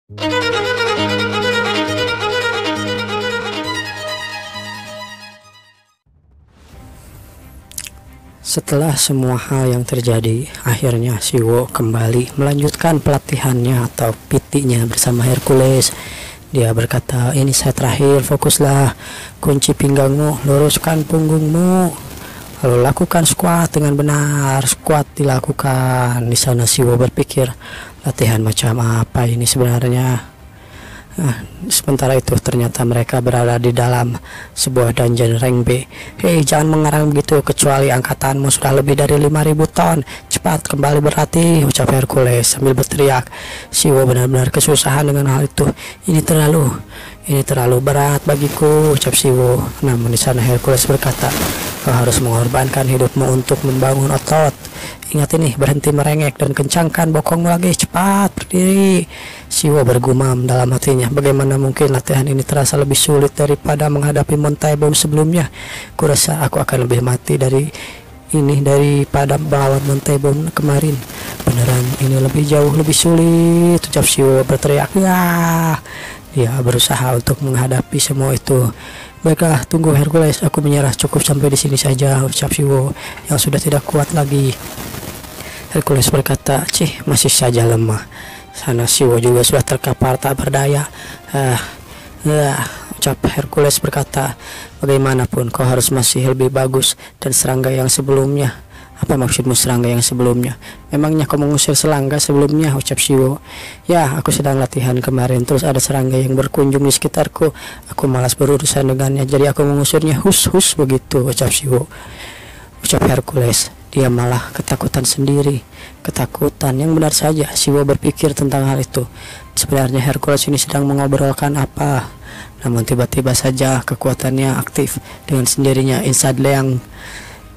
Setelah semua hal yang terjadi, akhirnya Siwo kembali melanjutkan pelatihannya atau PT-nya bersama Hercules. Dia berkata, "Ini saya terakhir, fokuslah, kunci pinggangmu, luruskan punggungmu, lalu lakukan squat dengan benar." Squat dilakukan. Di sana Siwo berpikir, latihan macam apa ini sebenarnya? Sementara itu ternyata mereka berada di dalam sebuah dungeon rank B. "Hei, jangan mengarang begitu, kecuali angkatanmu sudah lebih dari 5.000 ton. Cepat kembali berlatih," ucap Hercules sambil berteriak. Siwo benar-benar kesusahan dengan hal itu. Ini terlalu berat bagiku," ucap Siwo. Namun di sana Hercules berkata, "Kau harus mengorbankan hidupmu untuk membangun otot. Ingat ini, berhenti merengek dan kencangkan bokongmu lagi. Cepat berdiri." Siwo bergumam dalam hatinya, bagaimana mungkin latihan ini terasa lebih sulit daripada menghadapi Montai Bom sebelumnya. Kurasa aku akan lebih mati daripada melawan Montai Bom kemarin. Beneran ini jauh lebih sulit, ucap Siwo berteriak. Dia berusaha untuk menghadapi semua itu. "Baiklah, tunggu Hercules, aku menyerah, cukup sampai di sini saja," ucap Siwo yang sudah tidak kuat lagi. Hercules berkata, "Masih saja lemah." Sana Siwo juga sudah terkapar tak berdaya. Ucap Hercules berkata, "Bagaimanapun kau harus masih lebih bagus dan serangga yang sebelumnya." "Apa maksudmu serangga yang sebelumnya? Memangnya kau mengusir serangga sebelumnya?" ucap Siwo. "Ya, aku sedang latihan kemarin, terus ada serangga yang berkunjung di sekitarku. Aku malas berurusan dengannya, jadi aku mengusirnya. Hus begitu," ucap Siwo. Ucap Hercules, dia malah ketakutan sendiri. Ketakutan yang benar saja. Siwo berpikir tentang hal itu. Sebenarnya Hercules ini sedang mengobrolkan apa? Namun tiba-tiba saja kekuatannya aktif dengan sendirinya. Inside Leang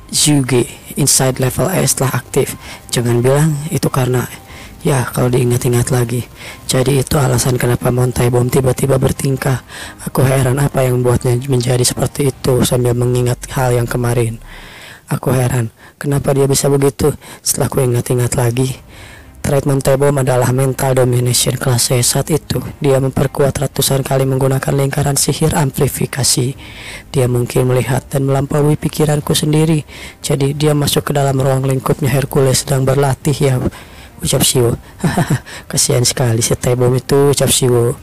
Zhuge, inside level S telah aktif. Jangan bilang itu karena, ya kalau diingat-ingat lagi, jadi itu alasan kenapa Montai Bom tiba-tiba bertingkah. Aku heran apa yang membuatnya menjadi seperti itu sambil mengingat hal yang kemarin. Aku heran kenapa dia bisa begitu. Setelah ku ingat-ingat lagi, trait Montai Bom adalah mental domination kelas C. Saat itu dia memperkuat ratusan kali menggunakan lingkaran sihir amplifikasi. Dia mungkin melihat dan melampaui pikiranku sendiri. Jadi dia masuk ke dalam ruang lingkupnya Hercules sedang berlatih, ya, ucap Siwo. "Hahaha, kasihan sekali si Tai Bom itu," ucap Siwo.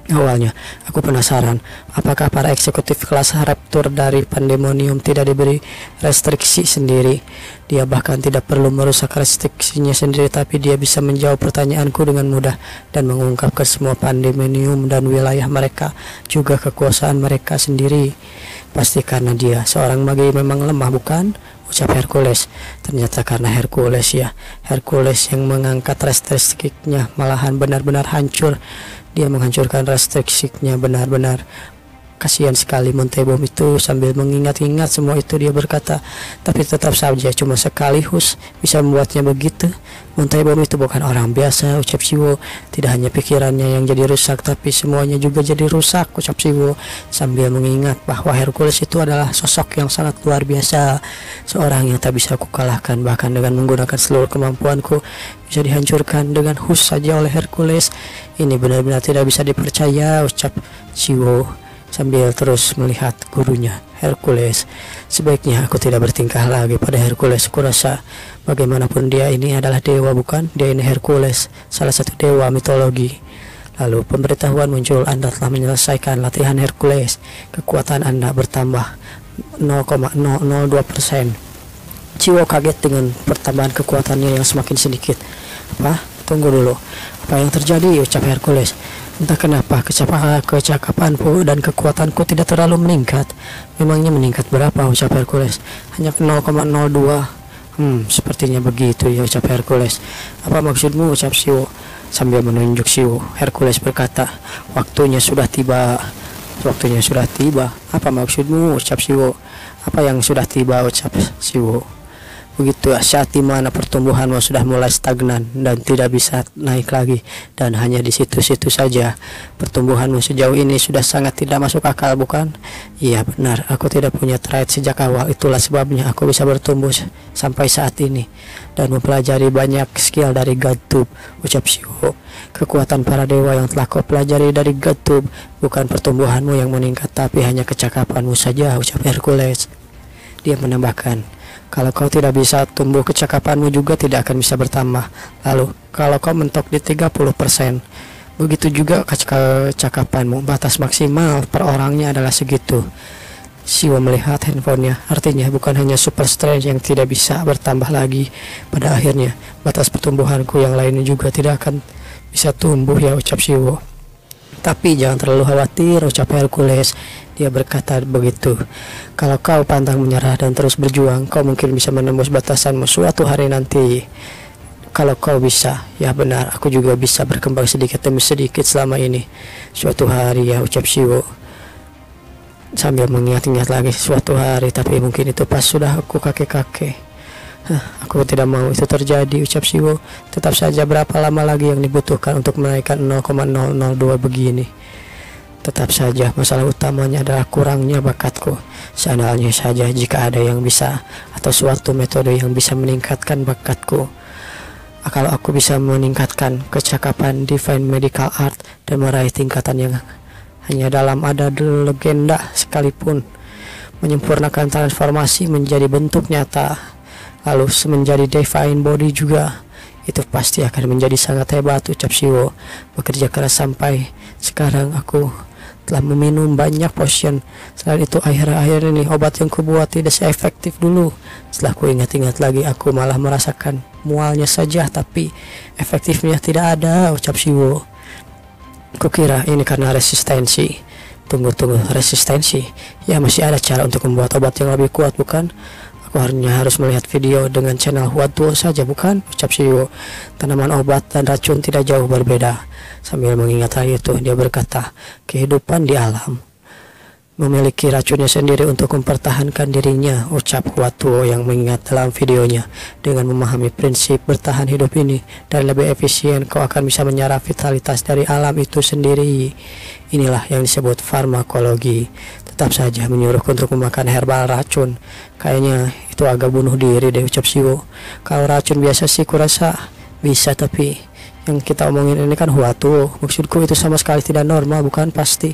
"Awalnya aku penasaran apakah para eksekutif kelas Raptor dari Pandemonium tidak diberi restriksi sendiri. Dia bahkan tidak perlu merusak restriksinya sendiri, tapi dia bisa menjawab pertanyaanku dengan mudah dan mengungkapkan semua Pandemonium dan wilayah mereka, juga kekuasaan mereka sendiri. Pasti karena dia seorang magi memang lemah, bukan?" ucap Hercules. Ternyata karena Hercules, ya. Hercules yang mengangkat restriksinya malahan benar-benar hancur. Dia menghancurkan restriksinya benar-benar. Kasihan sekali Montai Bom itu. Sambil mengingat-ingat semua itu dia berkata, "Tapi tetap saja cuma sekali Hus bisa membuatnya begitu. Montai Bom itu bukan orang biasa," ucap Siwo. "Tidak hanya pikirannya yang jadi rusak, tapi semuanya juga jadi rusak," ucap Siwo sambil mengingat bahwa Hercules itu adalah sosok yang sangat luar biasa, seorang yang tak bisa kukalahkan. Bahkan dengan menggunakan seluruh kemampuanku bisa dihancurkan dengan Hus saja oleh Hercules. Ini benar-benar tidak bisa dipercaya," ucap Siwo sambil terus melihat gurunya Hercules. "Sebaiknya aku tidak bertingkah lagi pada Hercules. Kurasa bagaimanapun dia ini adalah dewa, bukan? Dia ini Hercules, salah satu dewa mitologi." Lalu pemberitahuan muncul, "Anda telah menyelesaikan latihan Hercules. Kekuatan Anda bertambah 0,002%. Siwo kaget dengan pertambahan kekuatannya yang semakin sedikit. "Apa? Tunggu dulu. Apa yang terjadi?" ucap Hercules. "Entah kenapa kecakapanku dan kekuatanku tidak terlalu meningkat." "Memangnya meningkat berapa?" ucap Hercules. "Hanya 0,02. Sepertinya begitu, ya," ucap Hercules. "Apa maksudmu?" ucap Siwo sambil menunjuk Siwo. Hercules berkata, Waktunya sudah tiba." "Waktunya sudah tiba? Apa maksudmu?" ucap Siwo. "Apa yang sudah tiba?" ucap Siwo. begitu saat dimana pertumbuhanmu sudah mulai stagnan dan tidak bisa naik lagi, dan hanya di situ-situ saja. Pertumbuhanmu sejauh ini sudah sangat tidak masuk akal, bukan? Iya benar, aku tidak punya trade sejak awal, itulah sebabnya aku bisa bertumbuh sampai saat ini dan mempelajari banyak skill dari GodTube, ucap Shio. Kekuatan para dewa yang telah kau pelajari dari GodTube bukan pertumbuhanmu yang meningkat, tapi hanya kecakapanmu saja, ucap Hercules. Dia menambahkan, kalau kau tidak bisa tumbuh, kecakapanmu juga tidak akan bisa bertambah. Lalu, kalau kau mentok di 30%, begitu juga kecakapanmu. Batas maksimal per orangnya adalah segitu. Shio melihat handphonenya, artinya bukan hanya super strength yang tidak bisa bertambah lagi. Pada akhirnya, batas pertumbuhanku yang lainnya juga tidak akan bisa tumbuh, ya, ucap Shio. Tapi jangan terlalu khawatir, ucap Hercules. Dia berkata begitu. Kalau kau pantang menyerah dan terus berjuang, kau mungkin bisa menembus batasanmu suatu hari nanti. Kalau kau bisa, ya benar, aku juga bisa berkembang sedikit demi sedikit selama ini. Suatu hari, ya, ucap Shio. Sambil mengingat-ingat lagi suatu hari, tapi mungkin itu pas sudah aku kakek-kakek. Aku tidak mau itu terjadi, ucap Shio. Tetap saja berapa lama lagi yang dibutuhkan untuk menaikkan 0,002 begini. Tetap saja masalah utamanya adalah kurangnya bakatku. Seandainya saja jika ada yang bisa atau suatu metode yang bisa meningkatkan bakatku. Kalau aku bisa meningkatkan kecakapan Divine Medical Art dan meraih tingkatan yang hanya dalam ada legenda sekalipun, menyempurnakan transformasi menjadi bentuk nyata, lalu menjadi Divine Body juga, itu pasti akan menjadi sangat hebat, ucap Shio. Bekerja keras sampai sekarang aku telah meminum banyak potion. Selain itu akhir-akhir ini obat yang kubuat tidak seefektif dulu. Setelah ku ingat-ingat lagi, aku malah merasakan mualnya saja, tapi efektifnya tidak ada, ucap Shio. Kukira ini karena resistensi. Tunggu, resistensi? Ya, masih ada cara untuk membuat obat yang lebih kuat, bukan? Aku hanya harus melihat video dengan channel Huatuo saja, bukan? Ucap Shio. Tanaman obat dan racun tidak jauh berbeda. Sambil mengingat hal itu, dia berkata, kehidupan di alam memiliki racunnya sendiri untuk mempertahankan dirinya, ucap Huatuo yang mengingat dalam videonya. Dengan memahami prinsip bertahan hidup ini dan lebih efisien, kau akan bisa menyerap vitalitas dari alam itu sendiri. Inilah yang disebut farmakologi. Tetap saja menyuruhku untuk memakan herbal racun. Kayaknya itu agak bunuh diri deh, ucap Shio. Kalau racun biasa sih kurasa bisa, tapi yang kita omongin ini kan Huatuo. Maksudku itu sama sekali tidak normal, bukan? Pasti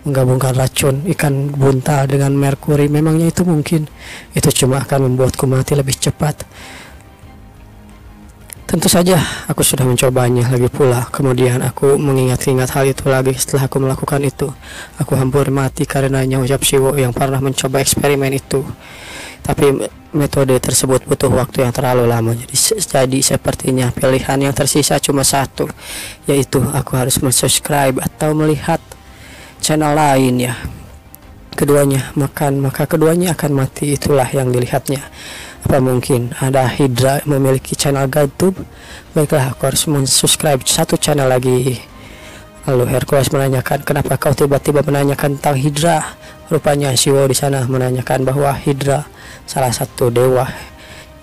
menggabungkan racun ikan buntal dengan merkuri, memangnya itu mungkin? Itu cuma akan membuatku mati lebih cepat. Tentu saja aku sudah mencobanya lagi pula. Kemudian aku mengingat-ingat hal itu lagi. Setelah aku melakukan itu, aku hampir mati karenanya, ucap Shio yang pernah mencoba eksperimen itu. Tapi metode tersebut butuh waktu yang terlalu lama. Jadi sepertinya pilihan yang tersisa cuma satu, yaitu aku harus mensubscribe atau melihat channel lain, ya. Maka keduanya akan mati. Itulah yang dilihatnya. Apa mungkin ada Hydra memiliki channel GodTube? Baiklah, aku harus mensubscribe satu channel lagi. Lalu Hercules menanyakan, kenapa kau tiba-tiba menanyakan tentang Hydra? Rupanya Shio di sana menanyakan bahwa Hydra salah satu dewa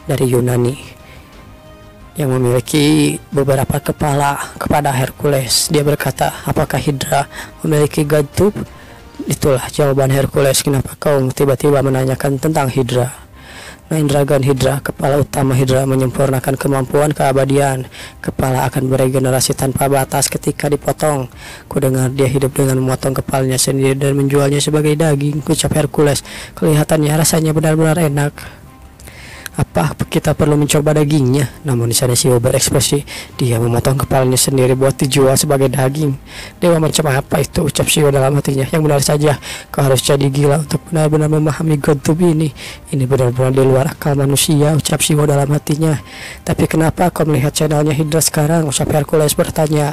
dari Yunani yang memiliki beberapa kepala kepada Hercules. Dia berkata, apakah Hydra memiliki GodTube? Itulah jawaban Hercules. Kenapa kau tiba-tiba menanyakan tentang Hydra? Nine Dragon Hydra, kepala utama Hydra, menyempurnakan kemampuan keabadian. Kepala akan beregenerasi tanpa batas ketika dipotong. Ku dengar dia hidup dengan memotong kepalanya sendiri dan menjualnya sebagai daging, ucap Hercules. Kelihatannya rasanya benar-benar enak. Apa kita perlu mencoba dagingnya? Namun di sana Shio berekspresi, dia memotong kepalanya sendiri buat dijual sebagai daging. Dewa macam apa itu? Ucap Shio dalam hatinya. Yang benar saja, kau harus jadi gila untuk benar-benar memahami GodTube ini. Ini benar-benar di luar akal manusia, ucap Shio dalam hatinya. Tapi kenapa kau melihat channelnya Hydra sekarang? Ucap Hercules bertanya.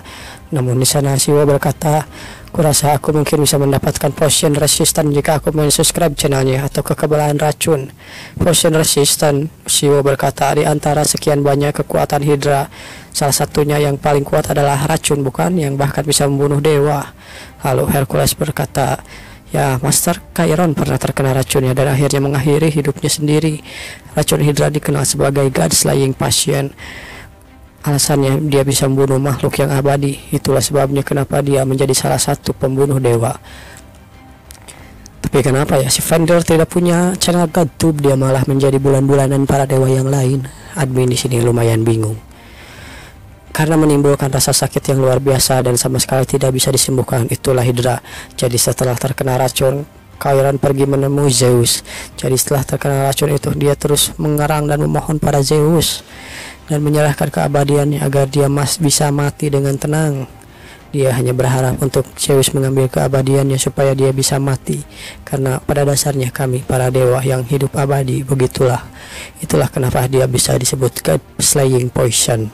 Namun di sana Shio berkata, kurasa aku mungkin bisa mendapatkan potion resistant jika aku mensubscribe channelnya, atau kekebalan racun. Potion resistant, Shio berkata, di antara sekian banyak kekuatan Hydra, salah satunya yang paling kuat adalah racun, bukan? Yang bahkan bisa membunuh dewa. Lalu Hercules berkata, Ya, Master Chiron pernah terkena racunnya dan akhirnya mengakhiri hidupnya sendiri. Racun Hydra dikenal sebagai God Slaying Passion. Alasannya dia bisa membunuh makhluk yang abadi. Itulah sebabnya kenapa dia menjadi salah satu pembunuh dewa. Tapi kenapa ya si Vander tidak punya channel GodTube, dia malah menjadi bulan-bulanan para dewa yang lain? Admin di sini lumayan bingung. Karena menimbulkan rasa sakit yang luar biasa dan sama sekali tidak bisa disembuhkan. Itulah Hydra. Jadi setelah terkena racun, Chiron pergi menemui Zeus. Jadi setelah terkena racun itu, dia terus mengerang dan memohon pada Zeus dan menyerahkan keabadiannya agar dia bisa mati dengan tenang. Dia hanya berharap untuk Zeus mengambil keabadiannya supaya dia bisa mati, karena pada dasarnya kami para dewa yang hidup abadi. Itulah kenapa dia bisa disebut God Slaying Poison.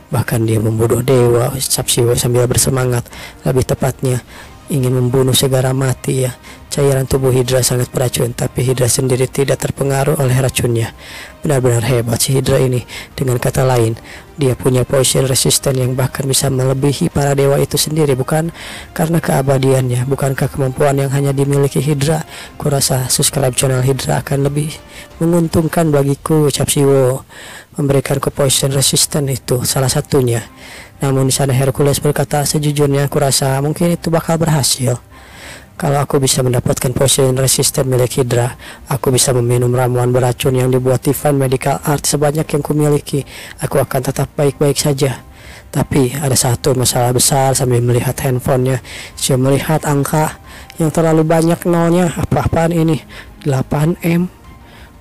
Bahkan dia membunuh dewa ucap Siwo sambil bersemangat, lebih tepatnya ingin membunuh segera mati ya. Cairan tubuh Hydra sangat beracun, tapi Hydra sendiri tidak terpengaruh oleh racunnya. Benar-benar hebat si Hydra ini. Dengan kata lain, dia punya poison resistant yang bahkan bisa melebihi para dewa itu sendiri. Bukan karena keabadiannya, bukankah kemampuan yang hanya dimiliki Hydra? Kurasa subscribe channel Hydra akan lebih menguntungkan bagiku, ucap Siwo. Memberikan ke poison resistant itu salah satunya. Namun di sana Hercules berkata, sejujurnya aku rasa mungkin itu bakal berhasil. Kalau aku bisa mendapatkan poison resistant milik Hydra, aku bisa meminum ramuan beracun yang dibuat Divine Medical Art sebanyak yang kumiliki. Aku akan tetap baik-baik saja. Tapi ada satu masalah besar. Sambil melihat handphonenya, saya melihat angka yang terlalu banyak nolnya. Apa-apaan ini? 8M.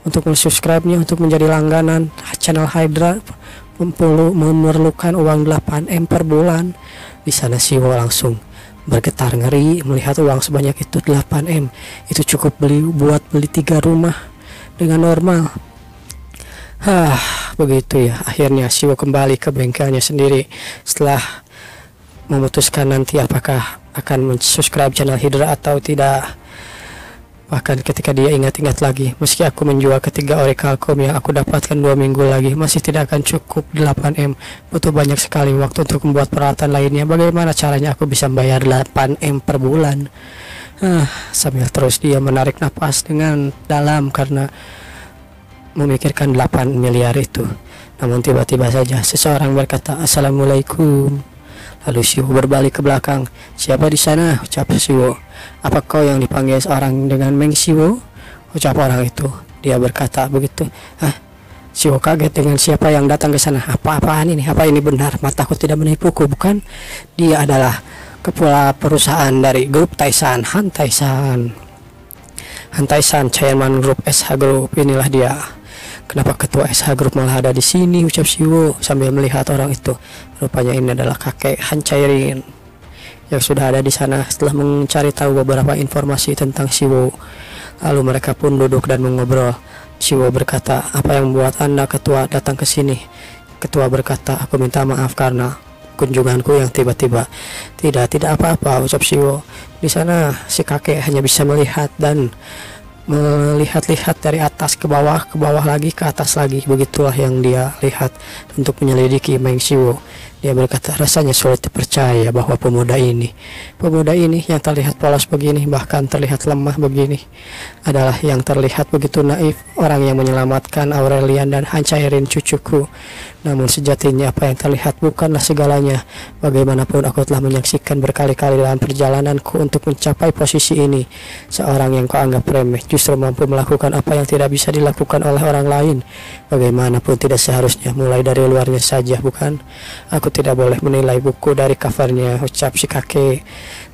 Untuk mensubscribe-nya, untuk menjadi langganan channel Hydra memerlukan uang 8M per bulan. Di sana Siwo langsung bergetar ngeri melihat uang sebanyak itu. 8M itu cukup buat beli 3 rumah dengan normal. Begitu ya. Akhirnya Siwo kembali ke bengkelnya sendiri setelah memutuskan nanti apakah akan mensubscribe channel Hydra atau tidak. Bahkan ketika dia ingat-ingat lagi, meski aku menjual ketiga Oracle Coin yang aku dapatkan 2 minggu lagi, masih tidak akan cukup 8M. Butuh banyak sekali waktu untuk membuat peralatan lainnya. Bagaimana caranya aku bisa membayar 8M per bulan? Sambil terus dia menarik napas dengan dalam karena memikirkan 8 miliar itu. Namun tiba-tiba saja seseorang berkata, "Assalamualaikum." Lalu Siwo berbalik ke belakang. "Siapa di sana?" ucap Siwo. "Apa kau yang dipanggil seorang dengan Meng Siwo?" ucap orang itu. Dia berkata begitu. Siwo kaget dengan siapa yang datang ke sana. Apa-apaan ini? Apa ini benar? Mataku tidak menipuku, bukan? Dia adalah kepala perusahaan dari grup Taishan, Han Taishan. Han Taishan, chairman grup SH Group. Inilah dia. Kenapa ketua SH Group malah ada di sini? ucap Siwo sambil melihat orang itu. Rupanya ini adalah kakek Han Chairin yang sudah ada di sana setelah mencari tahu beberapa informasi tentang Siwo. Lalu mereka pun duduk dan mengobrol. Siwo berkata, "Apa yang membuat Anda ketua datang ke sini?" Ketua berkata, "Aku minta maaf karena kunjunganku yang tiba-tiba." Tidak apa-apa, ucap Siwo. Di sana si kakek hanya bisa melihat dan melihat-lihat dari atas ke bawah lagi, ke atas lagi. Begitulah yang dia lihat untuk menyelidiki Meng Siwo. Dia berkata, rasanya sulit dipercaya bahwa pemuda ini yang terlihat polos begini, bahkan terlihat lemah begini, adalah yang terlihat begitu naif, orang yang menyelamatkan Aurelian dan Han Chairin, cucuku. Namun sejatinya apa yang terlihat bukanlah segalanya. Bagaimanapun aku telah menyaksikan berkali-kali dalam perjalananku untuk mencapai posisi ini. Seorang yang kau anggap remeh justru mampu melakukan apa yang tidak bisa dilakukan oleh orang lain. Bagaimanapun tidak seharusnya mulai dari luarnya saja, bukan? Aku tidak boleh menilai buku dari covernya, ucap si kakek.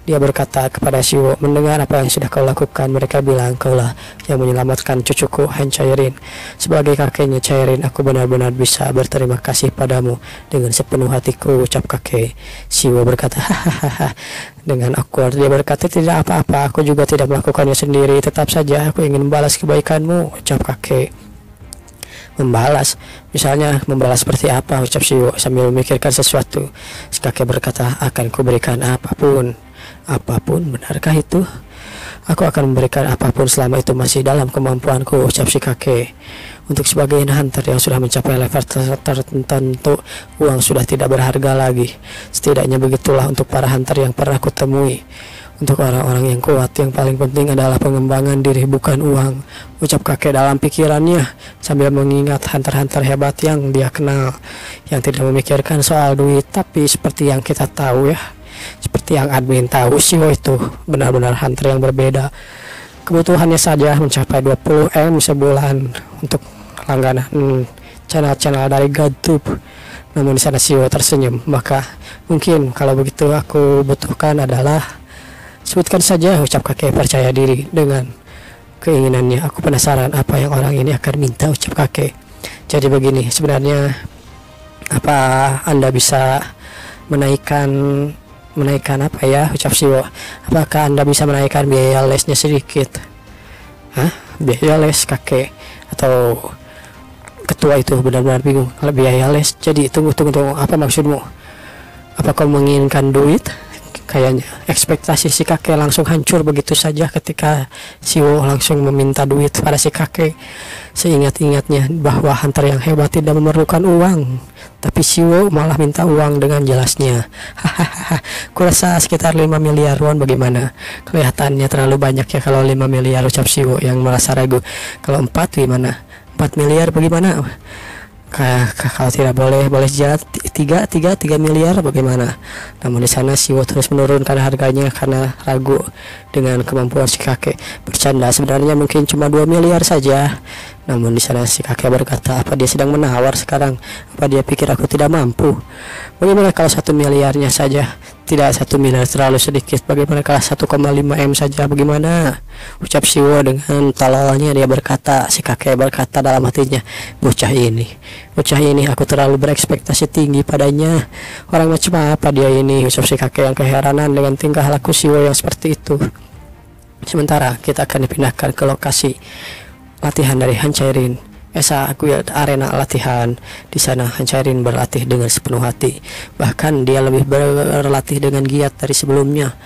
Dia berkata kepada Siwo, mendengar apa yang sudah kau lakukan, mereka bilang kaulah yang menyelamatkan cucuku Han Chairin. Sebagai kakeknya Chairin, aku benar-benar bisa berterima kasih padamu dengan sepenuh hatiku, ucap kakek. Siwo berkata, hahaha. Dengan awkward dia berkata, tidak apa-apa, aku juga tidak melakukannya sendiri, tetap saja aku ingin membalas kebaikanmu, ucap kakek. Membalas, misalnya membalas seperti apa, ucap Siwo sambil memikirkan sesuatu. Si kakek berkata, akan kuberikan apapun. Apapun, benarkah itu? Aku akan memberikan apapun selama itu masih dalam kemampuanku, ucap si kakek. Untuk sebagian hunter yang sudah mencapai level tertentu, uang sudah tidak berharga lagi. Setidaknya begitulah untuk para hunter yang pernah kutemui. Untuk orang-orang yang kuat, yang paling penting adalah pengembangan diri, bukan uang, ucap kakek dalam pikirannya sambil mengingat hunter-hunter hebat yang dia kenal, yang tidak memikirkan soal duit. Tapi seperti yang kita tahu ya, seperti yang admin tahu, Shio itu benar-benar hunter yang berbeda. Kebutuhannya saja mencapai 20M sebulan untuk langganan channel-channel dari GoTube. Namun di sana Shio tersenyum. Maka mungkin kalau begitu aku butuhkan adalah, sebutkan saja, ucap kakek percaya diri dengan keinginannya. Aku penasaran apa yang orang ini akan minta, ucap kakek. Jadi begini, sebenarnya apa Anda bisa menaikkan apa ya, ucap Shio. Apakah Anda bisa menaikkan biaya lesnya sedikit? Hah? Biaya les, kakek atau ketua itu benar-benar bingung. Biaya les, jadi tunggu, apa maksudmu? Apa kau menginginkan duit? Kayaknya ekspektasi si kakek langsung hancur begitu saja ketika Shio langsung meminta duit pada si kakek. Seingat-ingatnya bahwa hunter yang hebat tidak memerlukan uang, tapi Shio malah minta uang dengan jelasnya. Hahaha, kurasa sekitar 5 miliar won. Bagaimana? Kelihatannya terlalu banyak ya kalau 5 miliar, ucap Shio yang merasa ragu. Kalau 4 gimana? 4 miliar bagaimana? Kalau tidak boleh saja 3 miliar bagaimana? Namun di sana Shio terus menurunkan harganya karena ragu dengan kemampuan si kakek. Bercanda, sebenarnya mungkin cuma 2 miliar saja. Namun di sana si kakek berkata, apa dia sedang menawar sekarang? Apa dia pikir aku tidak mampu? Bagaimana kalau 1 miliarnya saja? Tidak, 1 miliar terlalu sedikit. Bagaimana kalau 1,5M saja? Bagaimana? Ucap Shio dengan tololnya. Dia berkata, si kakek berkata dalam hatinya, bocah ini aku terlalu berekspektasi tinggi padanya. Orang macam apa dia ini? Ucap si kakek yang keheranan dengan tingkah laku Shio yang seperti itu. Sementara kita akan dipindahkan ke lokasi latihan dari Hancharin. Aku ya arena latihan. Di sana Hancharin berlatih dengan sepenuh hati. Bahkan dia lebih berlatih dengan giat dari sebelumnya.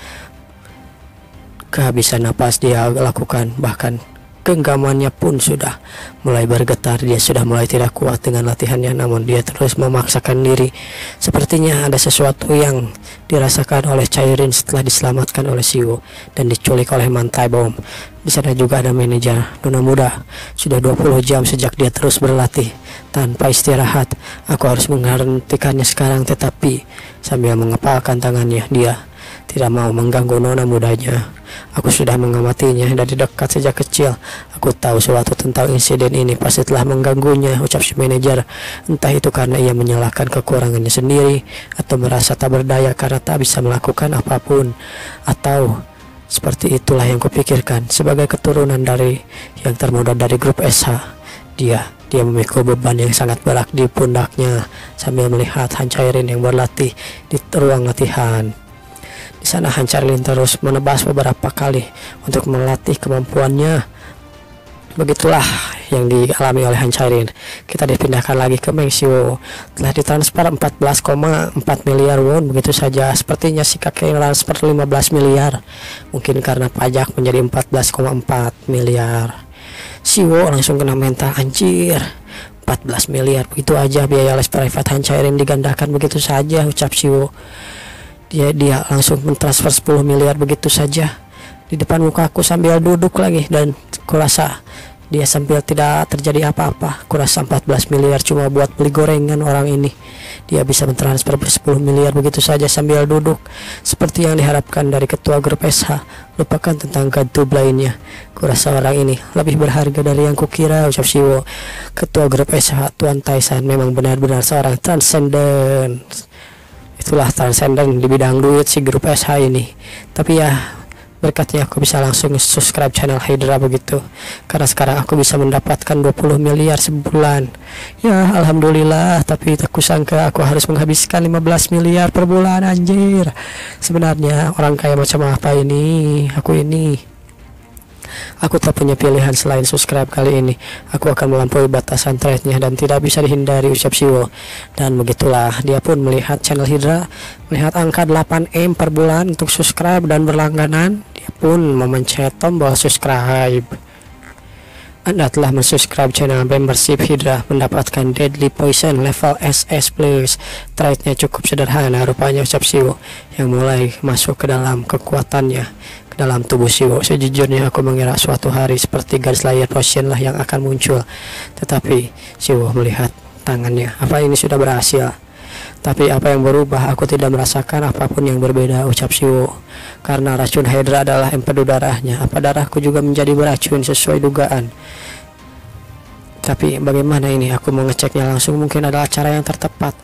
Kehabisan napas dia lakukan, bahkan genggamannya pun sudah mulai bergetar. Dia sudah mulai tidak kuat dengan latihannya, namun dia terus memaksakan diri. Sepertinya ada sesuatu yang dirasakan oleh Chairin setelah diselamatkan oleh Shio dan diculik oleh Mantai Bom. Di sana juga ada manajer Nona muda. Sudah 20 jam sejak dia terus berlatih tanpa istirahat. Aku harus menghentikannya sekarang, tetapi sambil mengepalkan tangannya, dia tidak mau mengganggu nona mudanya. Aku sudah mengamatinya dari dekat sejak kecil. Aku tahu sesuatu tentang insiden ini pasti telah mengganggunya, ucap si manajer. Entah itu karena ia menyalahkan kekurangannya sendiri, atau merasa tak berdaya karena tak bisa melakukan apapun, atau seperti itulah yang kupikirkan. Sebagai keturunan dari yang termuda dari grup SH, dia memikul beban yang sangat berat di pundaknya sambil melihat Hancharin yang berlatih di ruang latihan. Di sana Hancharin terus menebas beberapa kali untuk melatih kemampuannya. Begitulah yang dialami oleh Hancharin. Kita dipindahkan lagi ke Meng Shio. Telah ditransfer 14,4 miliar won begitu saja. Sepertinya si kakek transfer 15 miliar. Mungkin karena pajak menjadi 14,4 miliar. Shio langsung kena mental, anjir. 14 miliar begitu aja biaya les private Hancharin digandakan begitu saja, ucap Shio. Dia langsung mentransfer 10 miliar begitu saja di depan muka aku sambil duduk lagi, dan kurasa dia sambil tidak terjadi apa-apa. Kurasa 14 miliar cuma buat beli gorengan orang ini. Dia bisa mentransfer 10 miliar begitu saja sambil duduk, seperti yang diharapkan dari ketua grup SH. Lupakan tentang GoTube lainnya. Kurasa orang ini lebih berharga dari yang kukira, ucap Shio. Ketua grup SH Tuan Taisan memang benar-benar seorang transenden. Itulah transenden di bidang duit si grup SH ini. Tapi ya berkatnya aku bisa langsung subscribe channel Hydra begitu, karena sekarang aku bisa mendapatkan 20 miliar sebulan. Ya alhamdulillah, tapi tak kusangka aku harus menghabiskan 15 miliar per bulan, anjir. Sebenarnya orang kaya macam apa ini? Aku tak punya pilihan selain subscribe. Kali ini aku akan melampaui batasan trade-nya dan tidak bisa dihindari, ucap Shio. Dan begitulah dia pun melihat channel Hydra, melihat angka 8M per bulan untuk subscribe dan berlangganan. Dia pun memencet tombol subscribe. Anda telah mensubscribe channel membership Hydra, mendapatkan deadly poison level SS plus. Trade-nya cukup sederhana rupanya ucap Siwo yang mulai masuk ke dalam kekuatannya, ke dalam tubuh Siwo. Sejujurnya aku mengira suatu hari seperti garis layar potion lah yang akan muncul, tetapi Siwo melihat tangannya. Apa ini sudah berhasil? Tapi apa yang berubah? Aku tidak merasakan apapun yang berbeda ucap Siwo. Karena racun Hydra adalah empedu darahnya. Apa darahku juga menjadi beracun sesuai dugaan? Tapi bagaimana ini? Aku mau ngeceknya langsung, mungkin adalah cara yang tertepat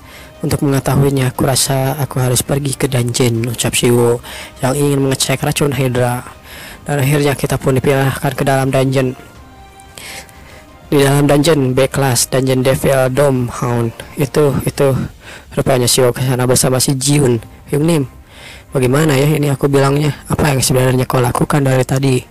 untuk mengetahuinya. Aku rasa aku harus pergi ke dungeon ucap Siwo yang ingin mengecek racun Hydra. Dan akhirnya kita pun dipindahkan ke dalam dungeon. Di dalam dungeon B-class, dungeon Devil Dome Hound itu rupanya Siwo ke sana bersama si Jiun Hyungnim. Bagaimana ya ini aku bilangnya? Apa yang sebenarnya kau lakukan dari tadi?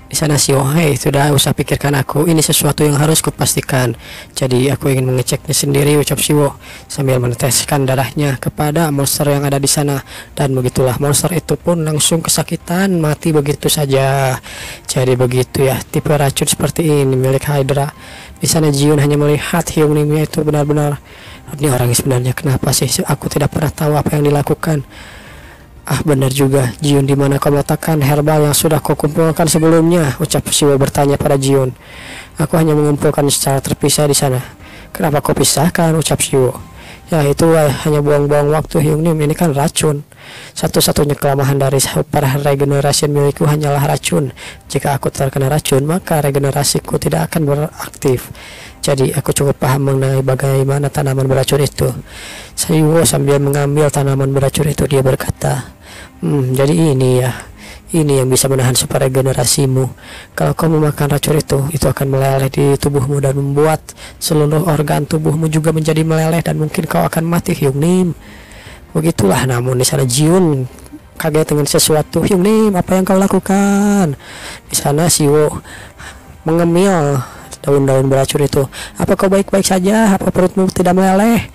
Di sana Siwo, hei sudah usah pikirkan aku, ini sesuatu yang harus kupastikan. Jadi aku ingin mengeceknya sendiri ucap Siwo sambil meneteskan darahnya kepada monster yang ada di sana. Dan begitulah monster itu pun langsung kesakitan mati begitu saja. Jadi begitu ya tipe racun seperti ini milik Hydra. Di sana Jiun hanya melihat Hyungnimnya itu benar-benar, ini orang sebenarnya kenapa sih? Aku tidak pernah tahu apa yang dilakukan. Ah benar juga, Jiun, di mana kau meletakkan herbal yang sudah kau kumpulkan sebelumnya? Ucap Siwo bertanya pada Jiun. Aku hanya mengumpulkan secara terpisah di sana. Kenapa kau pisahkan? Ucap Siwo. Ya itu hanya buang-buang waktu Hyungnim, ini kan racun. Satu-satunya kelemahan dari super regenerasi milikku hanyalah racun. Jika aku terkena racun, maka regenerasiku tidak akan beraktif. Jadi aku cukup paham mengenai bagaimana tanaman beracun itu. Siwo sambil mengambil tanaman beracun itu, dia berkata, jadi ini ya, ini yang bisa menahan super regenerasimu. Kalau kau memakan racun itu akan meleleh di tubuhmu dan membuat seluruh organ tubuhmu juga menjadi meleleh dan mungkin kau akan mati Hyungnim. Begitulah. Namun di sana Jiun kaget dengan sesuatu. Hyungnim, apa yang kau lakukan? Di sana Siwo mengemil daun-daun beracun itu. Apa kau baik-baik saja? Apa perutmu tidak meleleh?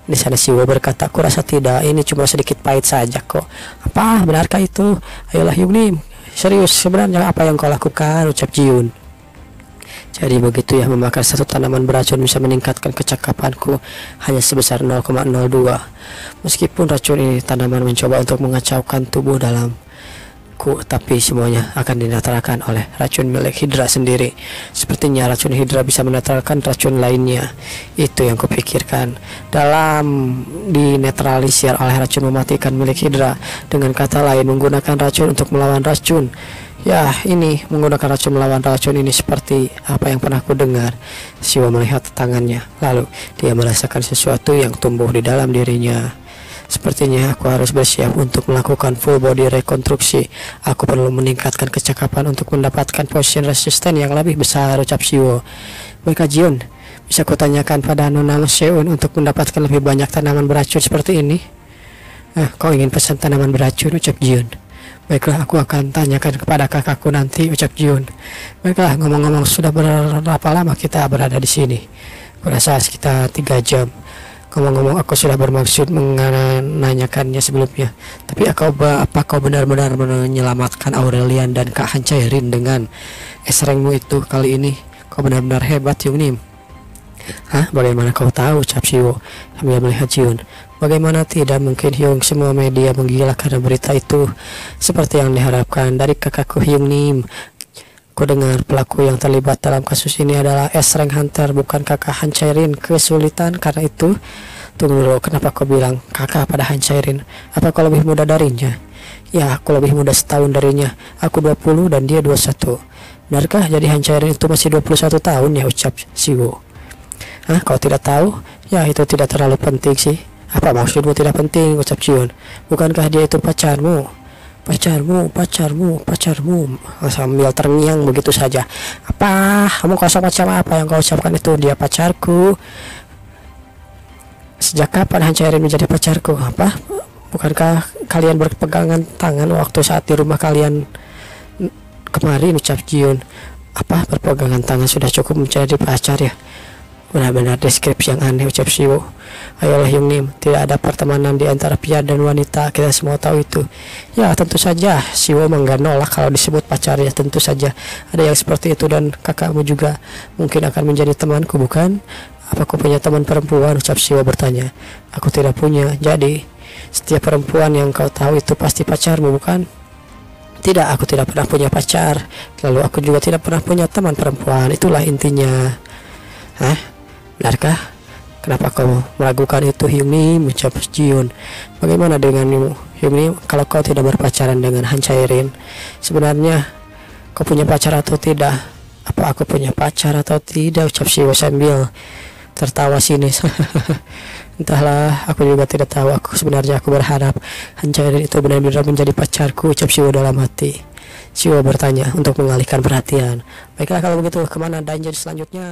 Di sana Siwo berkata, aku rasa tidak, ini cuma sedikit pahit saja kok. Apa? Benarkah itu? Ayolah Hyungnim, serius sebenarnya apa yang kau lakukan? Ucap Jiun. Jadi begitu ya, memakan satu tanaman beracun bisa meningkatkan kecakapanku hanya sebesar 0,02. Meskipun racun ini tanaman mencoba untuk mengacaukan tubuh dalam, tapi semuanya akan dinetralkan oleh racun milik Hydra sendiri. Sepertinya racun Hydra bisa menetralkan racun lainnya. Itu yang kupikirkan. Dalam dinetralisir oleh racun mematikan milik Hydra. Dengan kata lain, menggunakan racun untuk melawan racun. Ya, ini menggunakan racun melawan racun ini seperti apa yang pernah ku dengar. Siwo melihat tangannya, lalu dia merasakan sesuatu yang tumbuh di dalam dirinya. Sepertinya aku harus bersiap untuk melakukan full body rekonstruksi. Aku perlu meningkatkan kecakapan untuk mendapatkan potion resisten yang lebih besar, ucap Siwo. Baiklah Jiun, bisa kutanyakan pada Nona Seun untuk mendapatkan lebih banyak tanaman beracun seperti ini? Kau ingin pesan tanaman beracun, ucap Jiun. Baiklah, aku akan tanyakan kepada kakakku nanti, ucap Jiun. Baiklah, ngomong-ngomong sudah berapa lama kita berada di sini? Kurasa sekitar 3 jam. Ngomong-ngomong, aku sudah bermaksud menanyakannya sebelumnya. Tapi apa kau benar-benar menyelamatkan Aurelian dan Kak Han Cairin dengan esrengmu itu kali ini? Kau benar-benar hebat, Hyungnim. Hah? Bagaimana kau tahu? Ucap Siwo sambil melihat Jiun. Bagaimana tidak mungkin Hyung, semua media menggila karena berita itu seperti yang diharapkan dari kakakku Hyungnim. Ku dengar pelaku yang terlibat dalam kasus ini adalah S-Rank Hunter, bukan kakak Han Cairin. Kesulitan karena itu. Tunggu dulu, kenapa kau bilang kakak pada Han Cairin? Apa kau lebih muda darinya? Ya, aku lebih muda setahun darinya. Aku 20 dan dia 21. Benarkah jadi Han Cairin itu masih 21 tahun ya, ucap Siwo. Hah, kau tidak tahu? Ya, itu tidak terlalu penting sih. Apa maksudmu tidak penting, ucap Jiun? Bukankah dia itu pacarmu? Pacarmu sambil terngiang begitu saja. Apa? Kamu kosong macam apa yang kau ucapkan itu? Dia pacarku. Sejak kapan Han Cairin menjadi pacarku? Apa? Bukankah kalian berpegangan tangan waktu saat di rumah kalian kemarin, ucap Jiun. Apa berpegangan tangan sudah cukup menjadi pacar ya? Benar-benar deskripsi yang aneh, ucap Siwo. Ayolah Yungnim, tidak ada pertemanan di antara pria dan wanita, kita semua tahu itu. Ya tentu saja, Siwo enggak nolak kalau disebut pacarnya, tentu saja ada yang seperti itu, dan kakakmu juga mungkin akan menjadi temanku, bukan? Apa kau punya teman perempuan? Ucap Siwo bertanya. Aku tidak punya, jadi setiap perempuan yang kau tahu itu pasti pacarmu, bukan? Tidak, aku tidak pernah punya pacar. Lalu aku juga tidak pernah punya teman perempuan, itulah intinya. Hah? Benarkah? Kenapa kau meragukan itu, Hyungnim? Ucap Jiun. Bagaimana denganmu, Hyungnim, kalau kau tidak berpacaran dengan Han Chae-rin? Sebenarnya kau punya pacar atau tidak? Apa aku punya pacar atau tidak? Ucap Siwo sambil tertawa sinis. Entahlah, aku juga tidak tahu. Sebenarnya aku berharap Han Chae-rin itu benar-benar menjadi pacarku, ucap Siwo dalam hati. Siwo bertanya untuk mengalihkan perhatian. Baiklah kalau begitu, kemana dungeon selanjutnya?